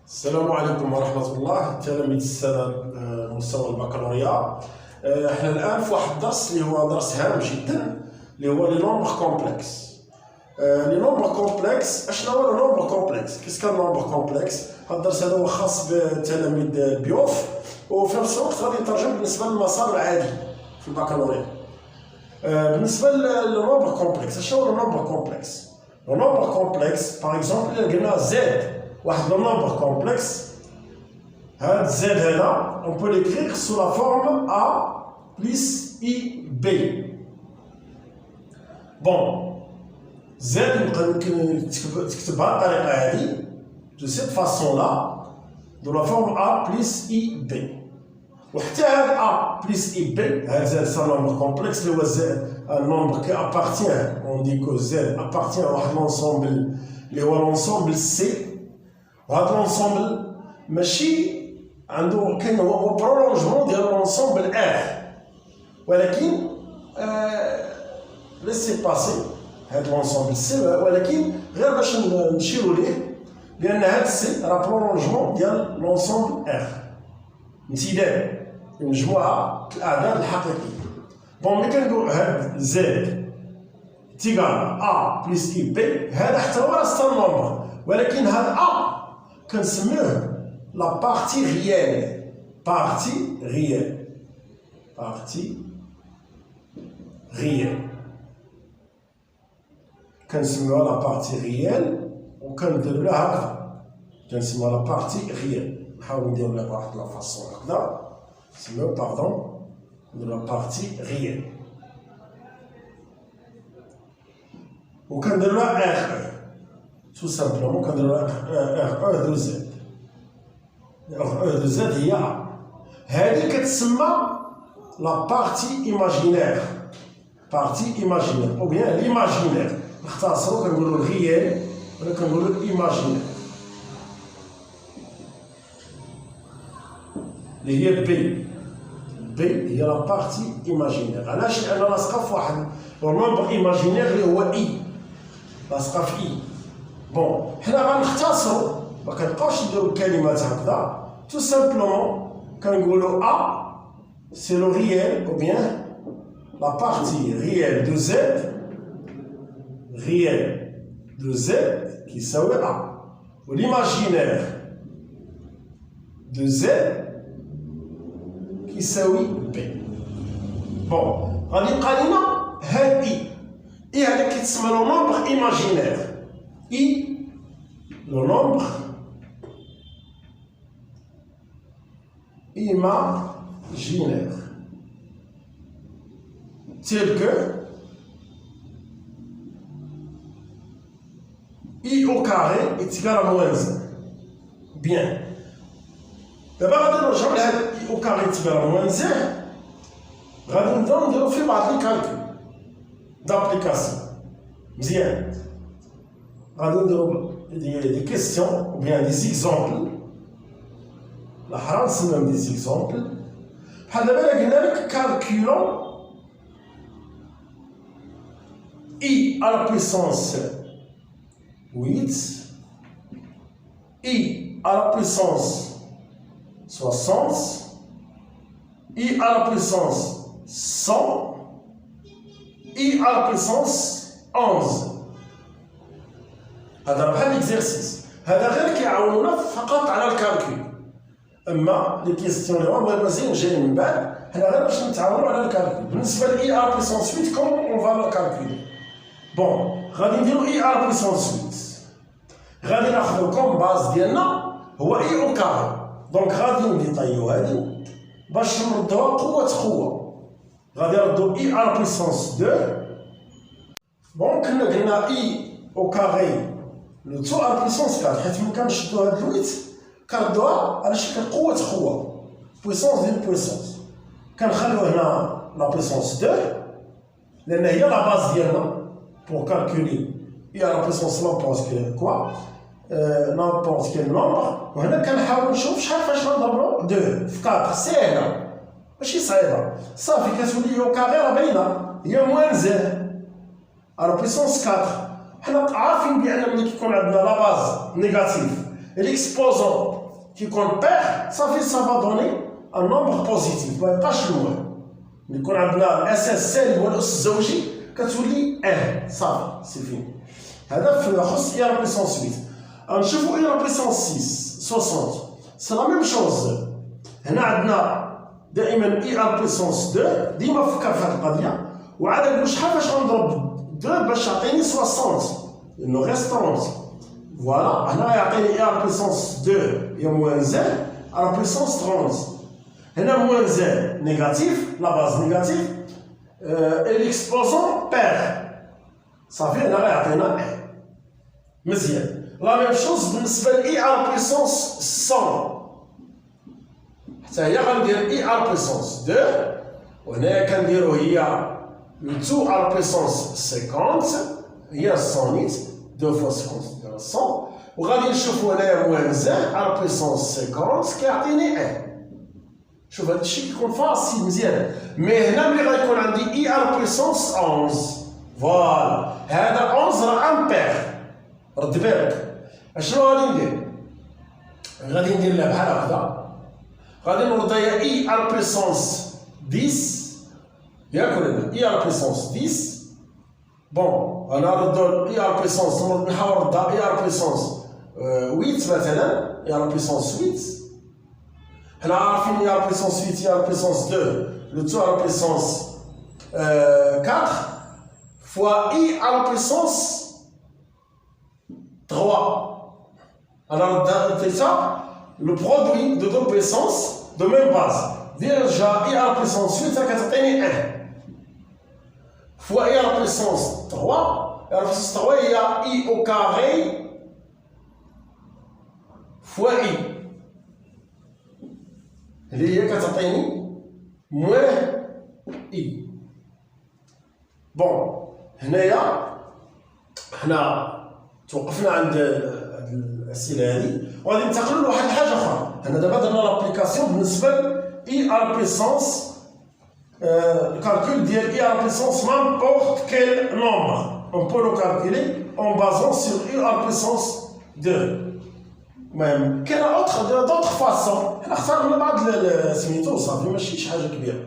السلام عليكم ورحمة الله تلاميذ السنة مستوى البكالوريا. احنا الآن في واحد الدرس اللي هو درس هام جدا اللي هو لي نومبر كومبلكس. لي نومبر كومبلكس، اشنو هو لو نومبر كومبلكس؟ كيس كان نومبر كومبلكس؟ هذا الدرس هذا هو خاص بتلاميذ البيوف، وفي نفس الوقت غادي يترجم بالنسبة للمسار العادي في البكالوريا. بالنسبة للنومبر كومبلكس، اشنو هو النومبر كومبلكس؟ النومبر كومبلكس باغ اكزومبل إلا قلنا زد واحد لو نومبر كومبلكس، هاد زد هذا on peut l'écrire sous la forme A plus IB. بون زد يمكن تكتبها بطريقة هادي de cette façon là de la forme A plus IB. وحتى هاد A plus IB هاد زد سا نومبر كومبلكس اللي هو زد un nombre qui appartient, on dit que Z appartient à l'ensemble اللي هو l'ensemble C. وهذا لونسومبل ماشي عنده كاين هو برولونجمون ديال لونسومبل ار، ولكن ليسي باسي هذا لونسومبل سي، ولكن غير باش نشيروا ليه لان هذا سي راه برولونجمون ديال لونسومبل ار، امتداد لمجموعه الاعداد الحقيقيه. بون ملي كنقول هاد زد تيغال ا بلس اي بي، هذا حتى هو راه ستار نومبر، ولكن هاد ا كنسميوه لا بارتي ريال. بارتي ريال، بارتي ريال كنسميوها لا بارتي ريال، وكنديرو لها هكذا كنسميوها لا بارتي ريال. نحاولو نديرو لها بواحد لا فاصون هكذا، نسميو باردون لا بارتي ريال، وكنديرو لها ار tout simplement quand R1 de Z. R1 de Z هي A. هذه كتسمى لا بارتي ايماجينير، بارتي ايماجينير او بيان ليماجينير، نختصرو كنقولو الريال ولا كنقولو الايماجينير اللي هي بي. بي هي لا بارتي ايماجينير. علاش؟ لان لاصقه في واحد نومبر ايماجينير اللي هو اي، لاصقه في اي. بون حنا غنختصروا ما كنبقاوش نديرو الكلمات هكذا، تو سامبلومون كنقولوا ا سي لو ريال او بيان لا بارتي ريال دو زد، ريال دو زد كيساوي ا، و ليماجينير دو زد كيساوي بي. بون غادي يبقى لينا هاد اي هذا كيتسمى لو نومبر ايماجينير. I, le nombre imaginaire, tel que I au carré est égal à moins 1. Bien. D'abord, غادي نرجعو لهاد I au carré est égal à moins 1. غادي نبداو نديرو فيه بعض لي كالكول d'application. مزيان. غادي نديرو دي كيستيون او بيان دي زيكزامبل، لا نسميهم دي زيكزامبل. بحال دابا الا قلنا لك كالكولون اي على بويسونس 8 اي على بويسونس 60 اي على بويسونس 100 اي على بويسونس 11. هذا بحال ليكزيرسيس، هذا غير كيعاونونا فقط على الكالكول. اما لي كيستيون اللي هما مزيان جايين من بعد، حنا غير باش نتعاونوا على الكالكول. بالنسبه ل اي ار بويسونس 8 كوم اون فا لو كالكولي. بون غادي نديرو اي ار بويسونس 8، غادي ناخذو كوم باز ديالنا هو اي او كاري. دونك غادي نديطايو هادي باش نردوها قوه. غادي نردو اي ار بويسونس 2. بون كنا قلنا اي او كاري لو تو ا بويسونس 4، حيت ملي كنشدو هاد الويت كنردوها على شكل قوه بويسونس ديال بويسونس. كنخليو هنا لا بويسونس 2 لان هي لا باز ديالنا بور كالكولي اي لا بويسونس نابورت كيل نومبر. وهنا كنحاول نشوف شحال فاش غنضربو 2 في 4. ساهله ماشي صعيبه، صافي كتولي او كاري راه باينه هي موان زد على بويسونس 4. حنا عارفين بان ملي كيكون عندنا لا باز نيجاتيف الاكسبوزون qui compte pair, ça va donner un nombre positif. ما يبقاش المهم يكون عندنا اساس سالب والاس الزوجي كتولي صافي سي فين. هذا في يخص اي على بيسونس 8. غنشوفوا اي على بيسونس 6 60 سي لا ميم شوز. هنا عندنا دائما اي على بيسونس 2 ديما فكر في هذه القضيه وعاد نقول شحال باش غنضرب 2 باش يعطيني 60 انه غير 30. فوالا هنا يعطيني اي على بيسونس 2 هي موان زد على بيسونس 30. هنا موان زد نيجاتيف لا باز نيجاتيف الاكسبوزون بير صافي هنا غيعطينا مزيان. لا ميم شوز بالنسبه لاي على بيسونس 100 حتى هي غندير اي على بيسونس 2 وهنايا كنديرو هي لو 2 على بيسونس 50 هي 100 2 فوا 50 ديال 100 وغادي نشوفو هنايا موان زد على بيسونس 50 كيعطيني شوف هذا الشيء كيكون فاسيل مزيان. مي هنا ملي غيكون عندي اي على بيسونس 11 فوالا هذا 11 راه امبير. رد بالك اشنو غادي ندير؟ غادي ندير لها بحال هكذا غادي نرد هي اي على بيسونس 10 ياك ولا اي على بيسونس 10 بون انا نرد اي على بيسونس نحاول نردها اي على بيسونس 8 مثلا اي على بيسونس 8 حنا عارفين اي على بيسونس 8 اي على بيسونس 2 لو 2 على بيسونس 4 فوا اي على بيسونس 3. Alors, c'est ça, le produit de deux puissances de même base. Déjà, I à la puissance 8, ça va être 1. Fois I à la puissance 3, et à la puissance 3, il y a I au carré fois I. Il y a 4 moins I. Bon, هنا توقفنا عند الاسئله هذه وغادي ننتقلوا لواحد الحاجه اخرى. هنا دابا درنا لابليكاسيون بالنسبه ل اي على بيسونس الكالكول ديال اي على بيسونس n'importe quel nombre on peut le calculer en basant sur i على بيسونس 2. المهم كاين d'autres façons حنا اختارنا بعض سميتو صافي ماشي شي حاجه كبيره.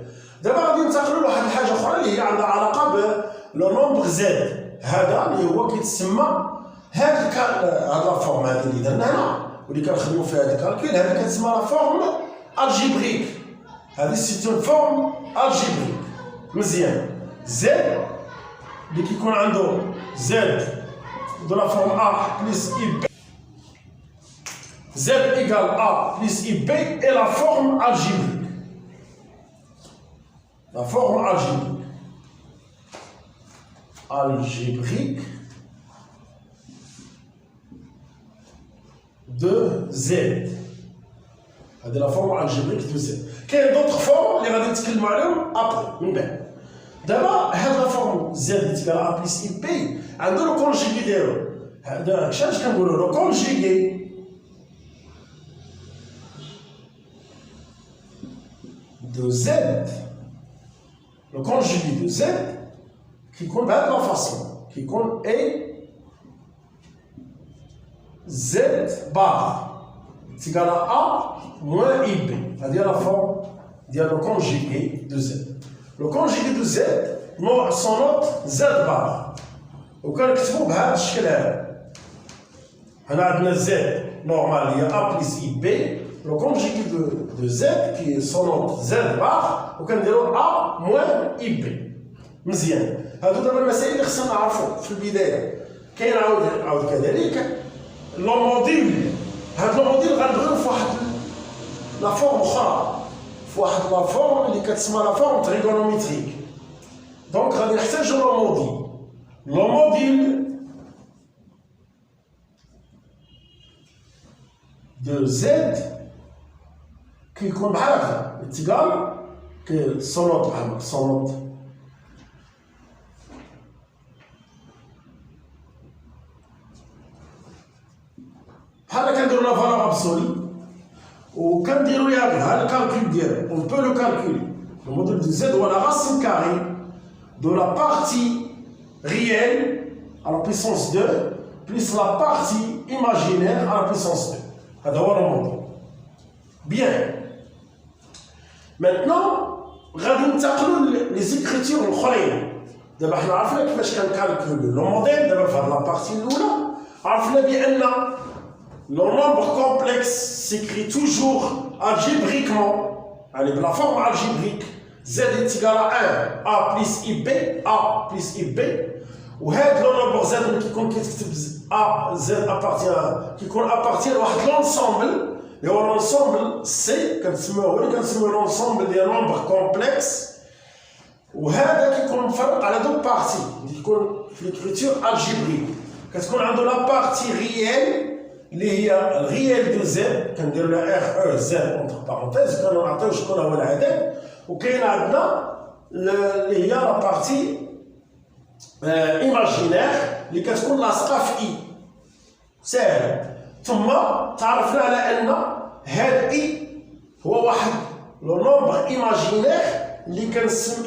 دابا غادي ننتقلوا لواحد الحاجه اخرى اللي هي عندها علاقه ب لو نومبر زد. هذا اللي هو كيتسمى هاد لا فورم هذه اللي درنا هنا واللي كنخدموا فيها هاد الكالكول هذه كتسمى لا فورم الجبريك. هذه سي اون فورم الجبريك مزيان. زد اللي كيكون عنده زد دو لا فورم ا بلس اي بي زد ايكال ا بلس اي بي اي لا فورم الجبريك. لا فورم الجبريك de Z. هذه لا فورم الجبريك دو Z. كاين دوطخ فورم اللي غادي نتكلموا عليهم ابري من بعد. دابا هاد لا فورم Z اللي تيكال ا بلس اي بي عنده لو كونجيغي ديالو. هذا اش كنقولوا لو كونجيغي دو Z. لو كونجيغي دو Z كيكون بهاد لا فاصون كيكون اي زد بار تيكال ا موان اي بي. هذه لا فورم ديال لو كونجيغي دو زد. لو كونجيغي دو زد نوع سونوت زد بار وكنكتبو بهذا الشكل هذا. هنا عندنا زد نورمال هي ا بلس اي بي. لو كونجيغي دو زد كي سونوت زد بار وكنديرو ا موان اي بي. مزيان. هادو دابا المسائل اللي خصنا نعرفو في البدايه. كاين عاود كذلك لو موديل. هاد لو موديل غنديرو في واحد لا فورم اخرى في واحد لا فورم اللي كتسمى لا فورم تريغونوميتريك. دونك غادي نحتاجو لو موديل. لو موديل دو زد كيكون بحال هكا تيكال كيصونوط بحال هكا صونوط بحال كنديرو لا فالور ابسولي وكنديرو ليها الكالكول ديالو. اون بو لو كالكول. لو موديل دو زد هو لا راسين كاري دو لا بارتي ريال على بيسونس 2 بلس لا بارتي ايماجينير على بيسونس 2. هذا هو لو موديل. Bien. Maintenant, غادي ننتقلوا لي زيكريتور الاخرين. دابا حنا عرفنا كيفاش كنكالكولو لو موديل. دابا في هاد لابارتي الاولى عرفنا بان لو نومبر كومبلكس سيكري توجور algébriquement يعني بلا فورم algébrique z est égal à 1 a plus ib a plus ib. وهاد لو نومبر z اللي كيكون كيتكتب a z appartient كيكون appartient لواحد لونسومبل اللي هو لونسومبل سي كنسميوه لونسومبل ديال نومبر كومبلكس. وهذا كيكون مفرق على دو بارتي اللي كيكون في ليكريتور الجبريك. كتكون عنده لا بارتي ريال اللي هي الريال دو زد كنديروا لها ار او زد اونتر بارونتيز كنعطيو شكون هو العدد. وكاين عندنا اللي هي لا بارتي ايماجينير اللي كتكون لاصقه في اي ساهل. ثم تعرفنا على ان هاد اي هو واحد لو نومبر ايماجينير اللي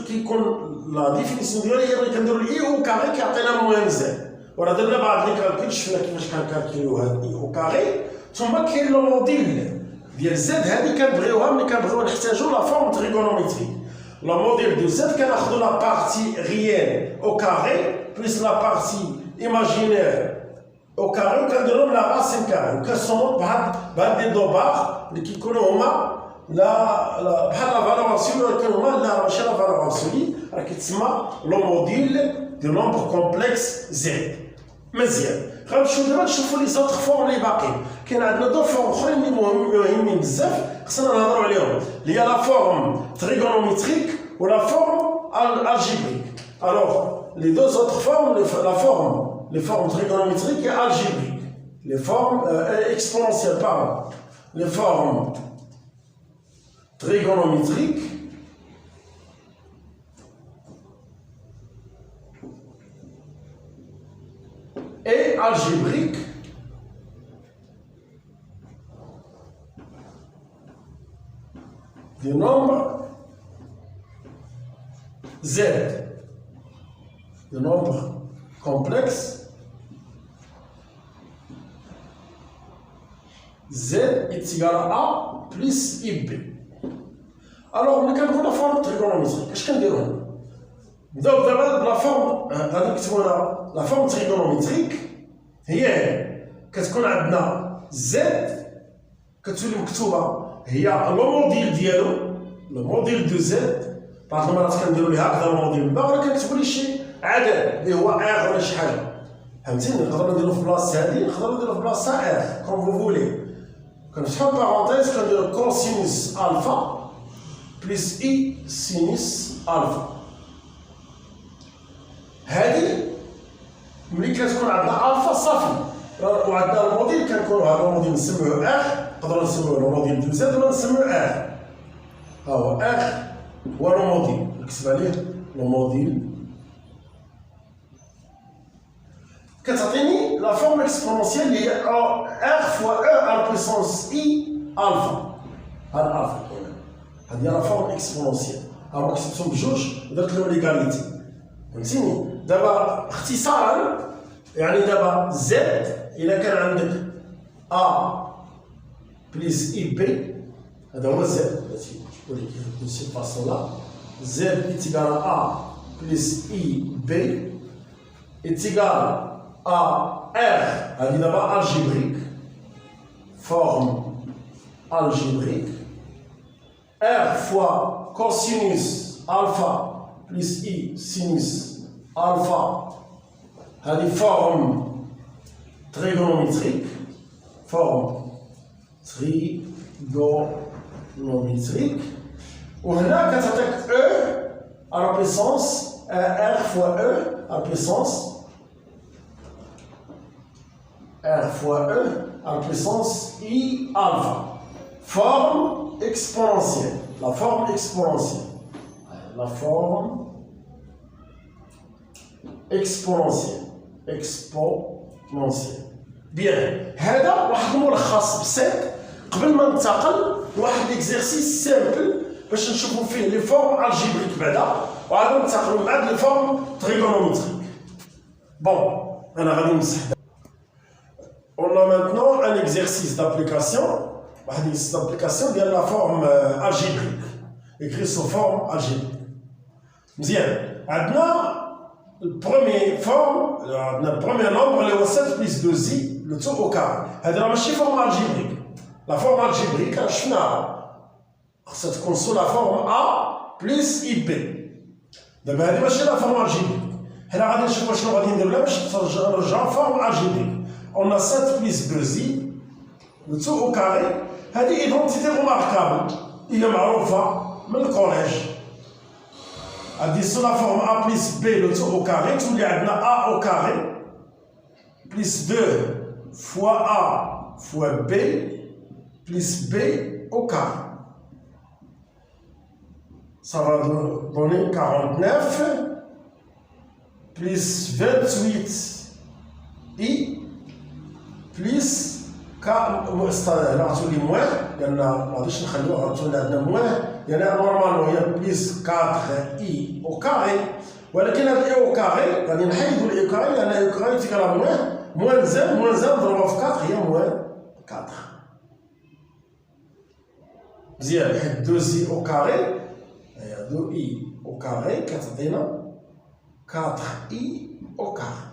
كيكون لا ديفينيسيون ديالو هي اللي كنديروا الاي او كاري كيعطينا موان زد. وراه درنا بعض لي كالكول شفنا كيفاش كنكالكوليو هاد الاي او كاري. ثم كاين لو موديل ديال زد هذه كنبغيوها ملي كنبغيو نحتاجو لا فورم تريغونوميتريك. لو موديل دو زد كناخذوا لا بارتي ريال او كاري بلس لا بارتي ايماجينير او كاري وكنديرهم لا راسين كاري وكنصوموا بهاد دي دوبار اللي كيكونوا هما لا بحال لا فالوراسيون ولكن هما لا ماشي لا فالوراسيون راه كيتسمى لو موديل دو نومبر كومبلكس زد. مزيان غنمشيو دابا نشوفوا لي زوطخ فورم اللي باقيين. كاين عندنا دو فورم اخرين اللي مهمين بزاف خصنا نهضروا عليهم اللي هي لا فورم تريغونوميتريك ولا فورم الجبريك. الوغ لي دو زوطخ فورم لا فورم les formes trigonométriques et algébriques, les formes exponentielles, pardon, les formes trigonométriques et algébriques du nombre z, du nombre complexe z est égal à a plus ib. Alors ملي كنقول لا فورم تريغونوميتريك اش كنديرو هنا؟ نبداو دابا بلا فورم غادي نكتبو هنا لا فورم تريغونوميتريك هي كتكون عندنا زد كتولي مكتوبه هي لو موديل ديالو لو موديل دو زد. بعض المرات كنديرو ليها هكذا لو موديل من بعد ولا كنكتبو ليه شي عدد اللي هو ار ولا شي حاجه فهمتيني. نقدروا نديرو في بلاصه هذه نقدروا نديرو في بلاصه ار كوم فو فولي. كنفتحو بارونتيز كنديرو كوسينوس الفا بلس اي سينوس الفا. هذه ملي كتكون عندنا الفا صافي وعندنا الموديل كنكونوا هذا الموديل نسميوه ار نقدروا نسميوه لو موديل دو زد ولا نسميوه ار. ها هو ار هو لو موديل نكتب عليه لو موديل كتعطيني لا فورم اكسبونونسيال اللي هي ار فوا او على بويسونس اي الفا. هاد الفا هادي لا فورم اكسبونونسيال. ها كتبتهم بجوج ودرت لهم ليغاليتي فهمتيني. دابا اختصارا يعني دابا زد الا كان عندك ا بليس اي بي هذا هو زد التي نقول لك دو سي فاسون لا زد ايتيغال ا بليس اي بي ايتيغال à R, évidemment algébrique, forme algébrique, R fois cosinus alpha plus I sinus alpha, هذه forme trigonométrique, وهنا كتعطيك E à la puissance R fois E à la puissance R fois E à la puissance I alpha. Forme exponentielle. La forme exponentielle. La forme exponentielle. Exponentielle. Bien. هذا واحد ملخص بسيط قبل ما ننتقل لواحد اكزرسيس سامبل باش نشوفوا فيه لي فورم الجبريك بعدا وعاد ننتقلوا من بعد لي فورم تريغونوميتريك. بون انا غادي نمسح. On a maintenant un exercice d'application C'est l'application de la forme algébrique, écrite sous forme algébrique. Bien, le premier nombre, le 7 plus 2i, le tout au carré. C'est la forme algébrique. La forme algébrique, c'est la forme A plus IB. Donc, c'est la forme algébrique. Là, la forme algébrique. On a 7 plus 2i, le tout au carré. C'est une identité remarquable. Il est معروفة من الكوليج. Sur la forme A plus B, le tout au carré, tout le monde a A au carré, plus 2 fois A fois B, plus B au carré. Ça va donner 49, plus 28i, plus là, tous les moins, il y en a, normalement, il y a plus 4i au carré. ولكن هذا i au carré, غادي نحيدوا i au carré لأن i au carré تيكال moins 1 ضربها في 4 هي moins 4. مزيان حيت 2i au carré, 2i au carré كتعطينا 4i au carré.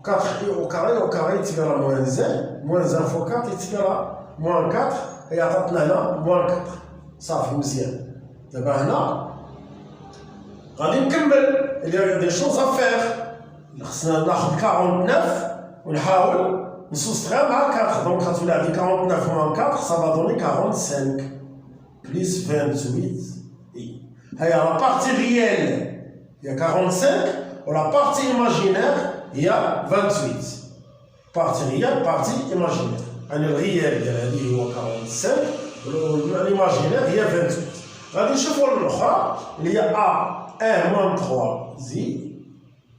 4i au carré est égal à moins 1, moins 1 fois 4 est égal à moins 4, et عطاتنا هنا moins 4. صافي مزيان. دابا هنا غادي نكمل. Il y a des choses à faire. خصنا ناخذ 49 ونحاول نسوستغيها مع 4. Donc غتولي عندي 49 moins 4, ça va donner 45 plus 28i. هي la partie réelle, il y a 45, et la partie imaginaire, il y a 28. Partie réelle, partie imaginaire. Le réel, il y a 45. L'imaginaire, il y a 28. غادي نشوفوا الأخرى اللي هي A1 moins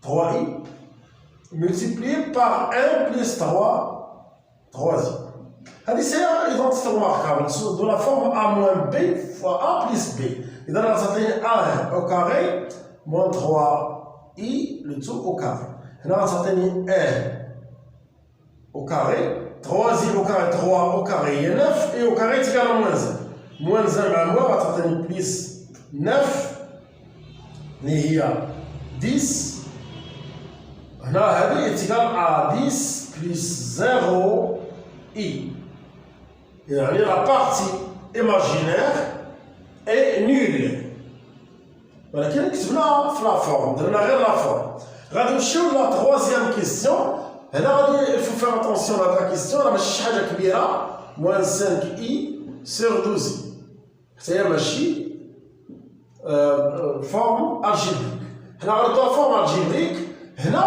3i multiplié par 1 plus 3i. C'est une identité remarquable de la forme A moins B fois A plus B. Et dans la certaine A1 au carré moins 3i le tout au carré. Là, on a 1 au carré, 3i au carré, 3 au carré, et 9, et au carré est égal à moins 1. Moins 1, on va avoir plus 9, il y a 10. Là, est égal à 10 plus 0i. Et la partie imaginaire est nulle. Voilà, qui est la forme, de la forme. Sur la troisième question, il faut faire attention à la question. Moins 5i sur 12i. C'est une forme algébrique. On a la forme algébrique. On a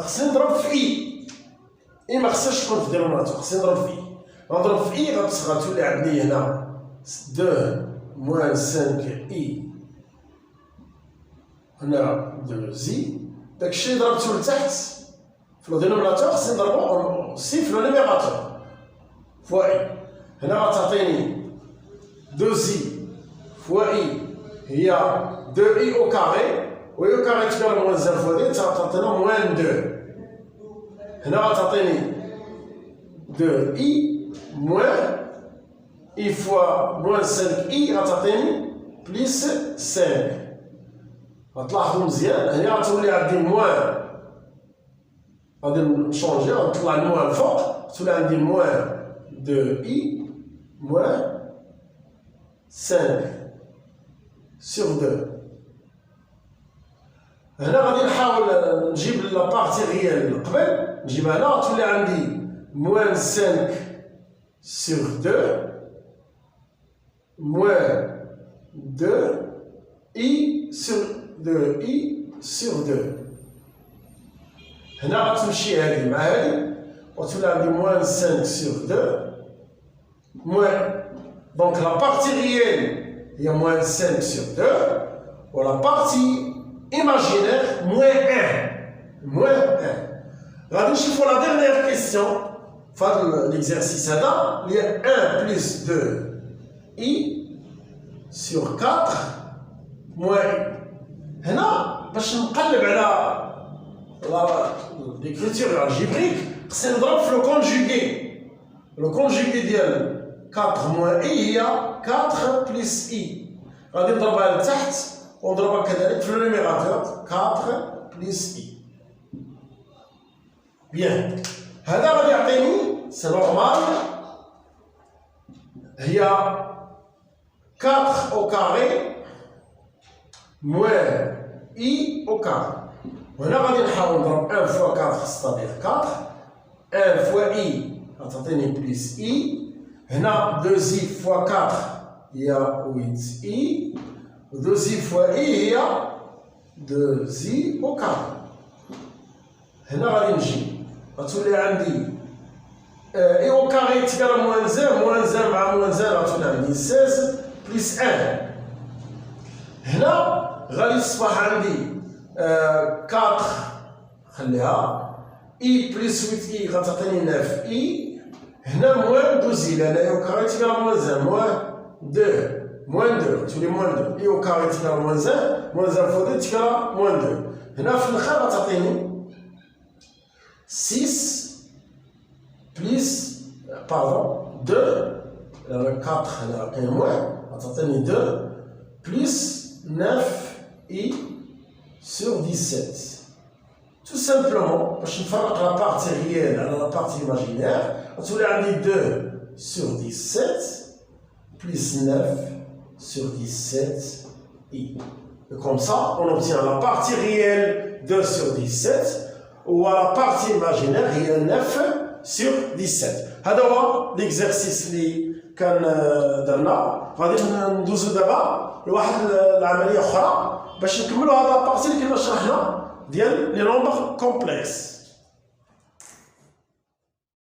syndrome phi. Il ne faut pas faire dénominateur. Syndrome phi. Syndrome phi, il y a 2 moins 5i. On a 2i. داك الشيء اللي ضربته لتحت في الدينوميناتور خصني نضربو سي في النيميراتور فوا اي. هنا غتعطيني 2i فوا اي هي 2i au carré, و اي au carré تكال موان 0 فوا دي تعطينا موان 2. هنا غتعطيني 2i موان i فوا موان 5i غتعطيني بليس 5. غتلاحظوا مزيان هنا غتولي عندي موان، غادي نشونجي غنطلع الموان الفوق، تولي عندي موان 2i موان 5 sur 2. هنا غادي نحاول نجيب لا بارتي ريال قبل، نجيبها هنا تولي عندي موان 5 sur 2 موان 2i sur 2. هنا غتمشي هادي مع هادي وتولي عندي موان 5 sur 2 موان. Donc la partie réelle il y a moins 5 sur 2 ou la partie imaginaire moins 1. Moins 1. غادي نشوفوا la dernière question في l'exercice هذا il y a 1 plus 2i sur 4 moins. هنا باش نقلب على l'écriture algébrique خصني نضرب في لو كونجوغي. لو كونجيغي ديال 4 موان اي هي 4 بلس اي. غادي نضربها لتحت ونضربها كذلك في النيميراتور 4 بلس اي. بيان، هذا غادي يعطيني سي نورمال هي 4 au carré moins i au carré. وهنا غادي نحاول نضرب 1 fois 4 c'est-à-dire 4. 1 fois i غتعطيني بلس i. هنا 2i fois 4 هي 8i. 2i fois i هي 2i au carré. هنا غادي نجي غتولي عندي اي او كاري تكرا موان زان، موان زان مع موان زان غتولي عندي 16 بلس 1. هنا غادي تصبح عندي 4 خليها اي بلس 8 اي غتعطيني 9 اي. هنا موان 12 لان اي او كاري تكرا موان زان موان 2 موان 2 تولي موان 2. اي او كاري تكرا موان زان، موان زان فوا 2 تكرا موان 2. هنا في الاخر غتعطيني 6 plus, pardon, 2, 4 là, et moins, attendez, 2, plus 9i sur 17. Tout simplement, je vais faire la partie réelle à la partie imaginaire. On a 2 sur 17 plus 9 sur 17i. Et comme ça, on obtient la partie réelle 2 sur 17 ou à la partie imaginaire, il y a 9 sur 17. هذا هو l'exercice اللي كان درنا. غادي ندوزو دابا لواحد العمليه اخرى باش نكملوا هذا البارتي اللي كنا شرحنا ديال لي نومبر كومبلكس.